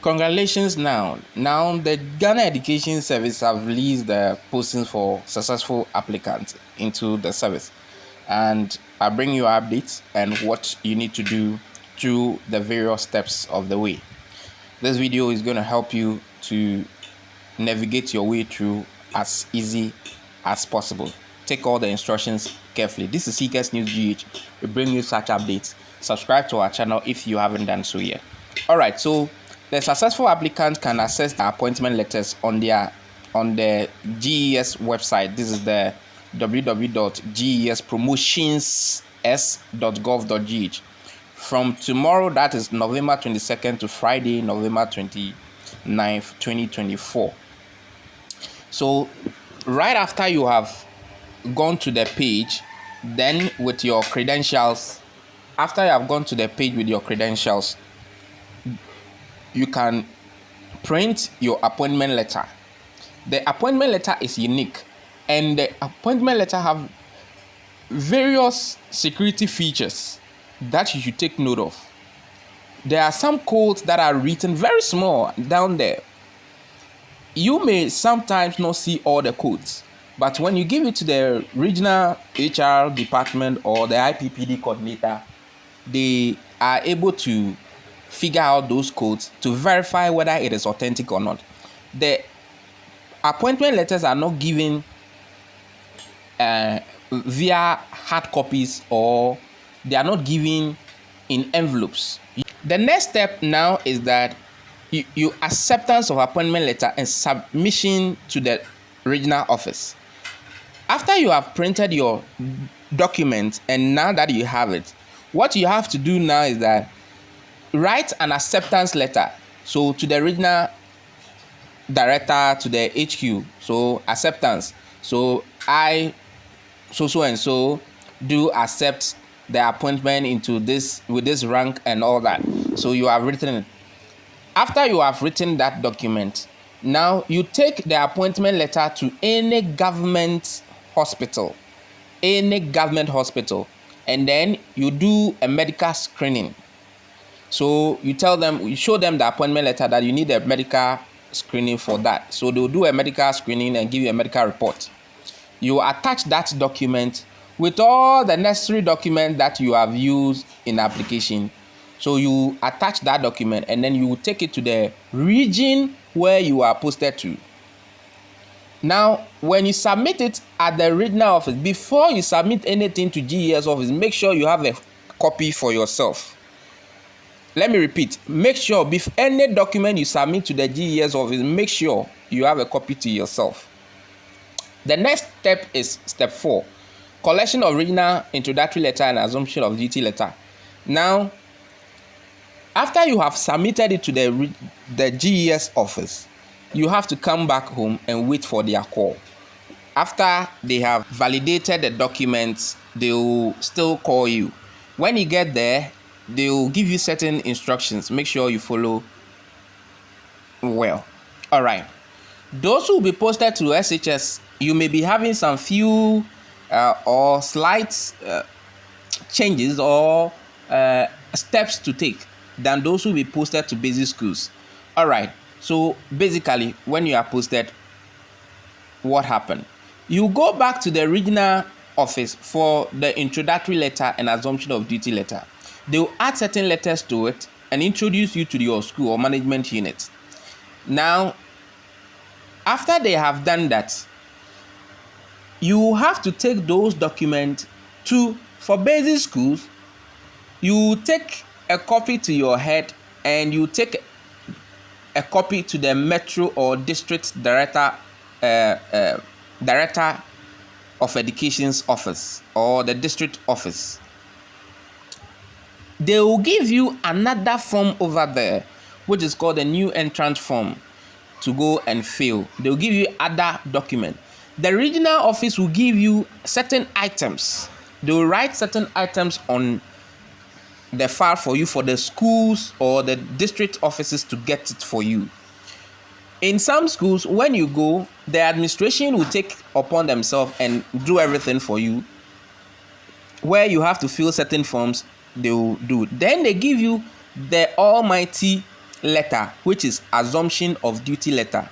Congratulations now. Now the Ghana Education Service have released the postings for successful applicants into the service. And I bring you updates and what you need to do through the various steps of the way. This video is going to help you to navigate your way through as easy as possible. Take all the instructions carefully. This is GES News GH. We bring you such updates. Subscribe to our channel if you haven't done so yet. Alright, so the successful applicant can access the appointment letters on the GES website. This is the www.gespromotions.gov.gh. From tomorrow, that is November 22nd to Friday, November 29th, 2024. So right after you have gone to the page, then with your credentials, after you have gone to the page with your credentials, you can print your appointment letter. The appointment letter is unique, and the appointment letter have various security features that you should take note of. There are some codes that are written very small down there. You may sometimes not see all the codes, but when you give it to the regional HR department or the IPPD coordinator, they are able to figure out those codes to verify whether it is authentic or not. The appointment letters are not given via hard copies, or they are not given in envelopes. The next step now is that you acceptance of appointment letter and submission to the regional office. After you have printed your document and now that you have it, what you have to do now is that write an acceptance letter. So to the regional director, to the HQ. So acceptance. So I so and so do accept the appointment into this with this rank and all that. So you have written it. After you have written that document, now you take the appointment letter to any government hospital, and then you do a medical screening. So you tell them, you show them the appointment letter that you need a medical screening for that. So they'll do a medical screening and give you a medical report. You attach that document with all the necessary documents that you have used in application. So you attach that document and then you take it to the region where you are posted to. Now, when you submit it at the regional office, before you submit anything to GES office, make sure you have a copy for yourself. Let me repeat, make sure before any document you submit to the GES office, make sure you have a copy to yourself. The next step is step 4, collection of regional introductory letter and assumption of duty letter. Now, after you have submitted it to the GES office, you have to come back home and wait for their call. After they have validated the documents, they will still call you. When you get there, they will give you certain instructions. Make sure you follow well. All right. Those who will be posted to SHS, you may be having some few or slight changes or steps to take than those who will be posted to basic schools. All right. So basically, when you are posted, what happened? You go back to the regional office for the introductory letter and assumption of duty letter. They will add certain letters to it and introduce you to your school or management unit. Now, after they have done that, you have to take those documents for basic schools. You take a copy to your head and you take a copy to the metro or district director of education's office or the district office. They will give you another form over there, which is called the new entrant form, to go and fill. They will give you other document. The regional office will give you certain items. They will write certain items on the file for you for the schools or the district offices to get it for you. In some schools, when you go, the administration will take upon themselves and do everything for you. Where you have to fill certain forms, they will do. Then they give you the almighty letter, which is assumption of duty letter.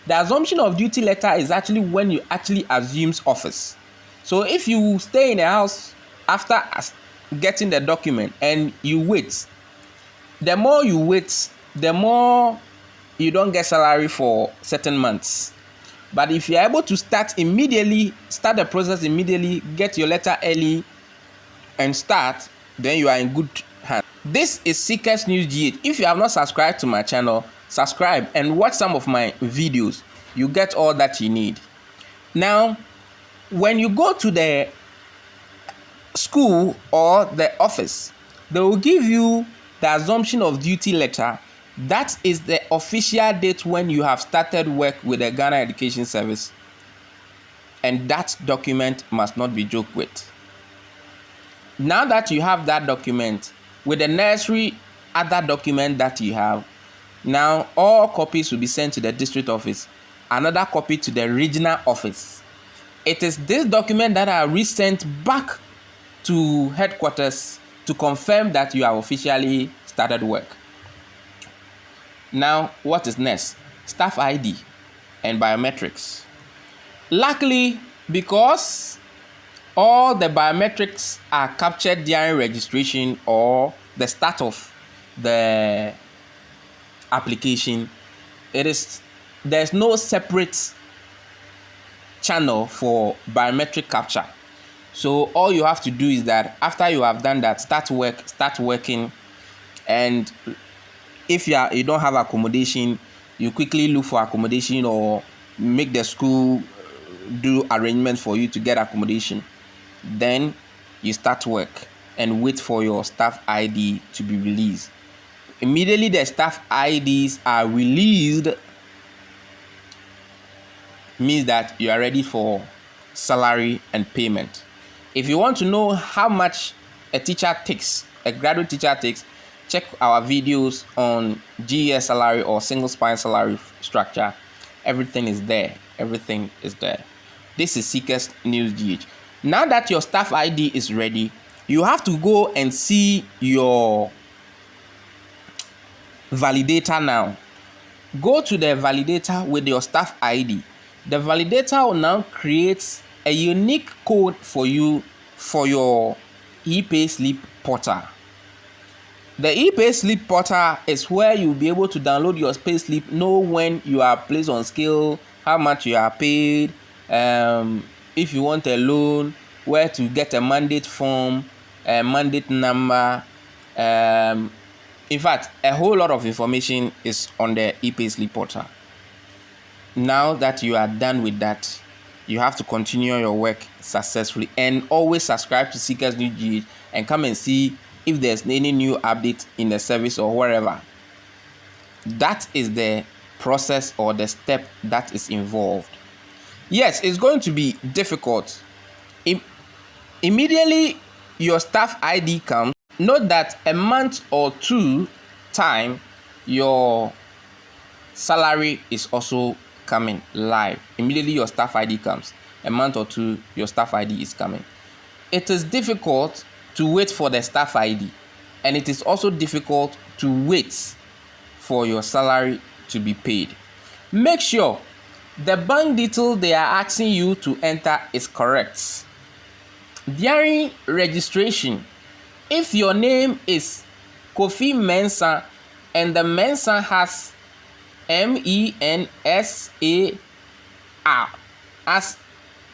The assumption of duty letter is actually when you actually assumes office. So if you stay in a house after getting the document and you wait, the more you wait, the more you don't get salary for certain months. But if you're able to start the process immediately, get your letter early and start, then you are in good hands. This is Seekers News GH. If you have not subscribed to my channel, subscribe and watch some of my videos. You get all that you need. Now, when you go to the school or the office, they will give you the assumption of duty letter. That is the official date when you have started work with the Ghana Education Service. And that document must not be joked with. Now that you have that document, with the necessary other document that you have, now all copies will be sent to the district office, another copy to the regional office. It is this document that are resent back to headquarters to confirm that you have officially started work. Now, what is next? Staff ID and biometrics. Luckily, because all the biometrics are captured during registration or the start of the application, there's no separate channel for biometric capture. So all you have to do is that after you have done that, start working, and if you don't have accommodation, you quickly look for accommodation or make the school do arrangements for you to get accommodation. Then you start work and wait for your staff ID to be released. Immediately the staff IDs are released, means that you are ready for salary and payment. If you want to know how much a graduate teacher takes, check our videos on GES salary or single spine salary structure. Everything is there. This is Seekers News GH. Now that your staff ID is ready, you have to go and see your validator now. Go to the validator with your staff ID. The validator will now create a unique code for you for your ePayslip portal. The ePayslip portal is where you'll be able to download your payslip, know when you are placed on scale, how much you are paid, if you want a loan, where to get a mandate form, a mandate number. In fact, a whole lot of information is on the ePayslip portal. Now that you are done with that, you have to continue your work successfully, and always subscribe to Seekers News GH and come and see if there's any new update in the service or wherever. That is the process or the step that is involved. Yes, it's going to be difficult. Immediately your staff ID comes, note that a month or two time, your salary is also coming live. Immediately your staff ID comes, a month or two, your staff ID is coming. It is difficult to wait for the staff ID, and it is also difficult to wait for your salary to be paid. Make sure the bank detail they are asking you to enter is correct. During registration, if your name is Kofi Mensah and the Mensah has MENSAR as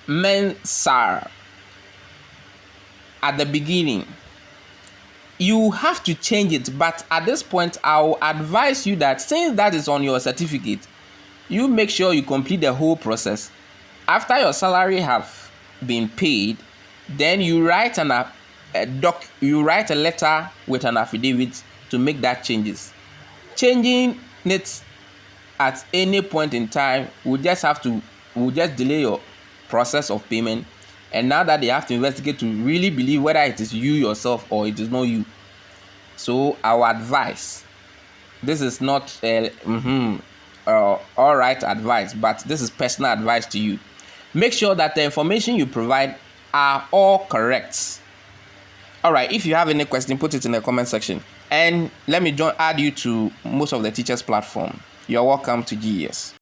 Mensah at the beginning, you have to change it. But at this point, I'll advise you that since that is on your certificate, you make sure you complete the whole process. After your salary have been paid, then you write a letter with an affidavit to make that changes. Changing it at any point in time will just delay your process of payment. And now that they have to investigate to really believe whether it is you yourself or it is not you. So our advice, this is not all right advice, but this is personal advice to you. Make sure that the information you provide are all correct. All right, if you have any question, put it in the comment section. and let me add you to most of the teachers platform. You're welcome to GES.